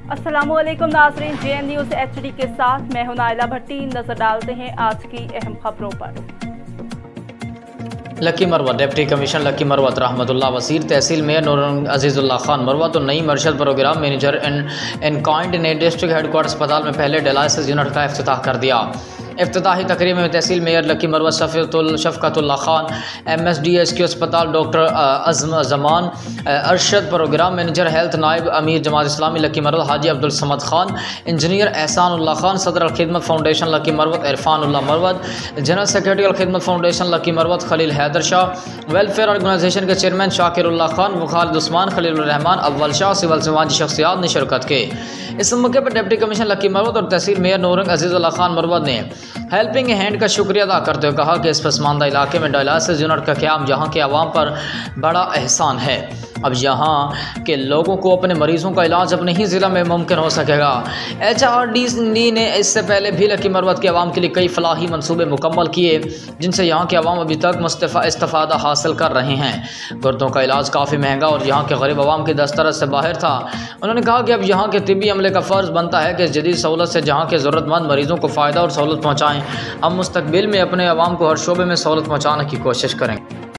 अस्सलामुअलैकुम नाज़रीन, JN news HD के साथ मैं हूं नाइला भट्टी। नजर डालते हैं आज की अहम खबरों पर। Lucky Marwat deputy commissioner lucky Marwat रहमतुल्लाह वसीर तहसील मेयर नूर अजीज़ुल्लाह खान मरवत और नई मर्शद प्रोग्राम मैनेजर इन काइंड ने डिस्ट्रिक्ट हेडक्वार्टर अस्पताल में पहले डायलिसिस यूनिट का इफ्तिताह कर दिया। इफ्तिताही तकरीब में तहसील मेयर लकी मरवत शफ़क़तुल्लाह खान, MSDHQ अस्पताल doctor Azam Zaman, Arshad program manager health नायब अमीर जमात इस्लामी लकी मरवत हाजी अब्दुल समद खान, इंजीनियर एहसानुल्लाह खान, सदर Khidmat foundation Lakki Marwat Irfanullah Marwat, general secretary Khidmat foundation Lakki Marwat Khalil Haider Shah, welfare organisation के चेयरमैन शाकिरुल्लाह खान, खालिद उस्मान, खलीलुर्रहमान अव्वल शाह, सिविल समाजी शख्सियात ने शिरकत की। इस मौके पर डिप्टी कमिश्नर लकी मरवत और तहसील मेयर नूर अजीज़ुल्लाह खान मरवत ने हेल्पिंग हैंड का शुक्रिया अदा करते हुए कहा कि इस पसमानदा इलाके में डायलिसिस यूनिट का क़याम यहाँ के आवाम पर बड़ा एहसान है। अब यहाँ के लोगों को अपने मरीज़ों का इलाज अपने ही ज़िला में मुमकिन हो सकेगा। HRD ने इससे पहले भी लकी मरवत के आवाम के लिए कई फलाही मनसूबे मुकम्मल किए, जिनसे यहाँ के आवाम अभी तक इस्तिफ़ादा हासिल कर रहे हैं। गुर्दों का इलाज काफ़ी महंगा और यहाँ के गरीब आवाम की दस्तरस से बाहर था। उन्होंने कहा कि अब यहाँ के तिब्बी अमले का फ़र्ज़ बनता है कि इस जदीद सहूलत से जहाँ के ज़रूरतमंद मरीज़ों को फ़ायदा और सहूलत पहुँचाएँ। हम मुस्तक़बिल में अपने आवाम को हर शोबे में सहूलत पहुँचाने की कोशिश करेंगे।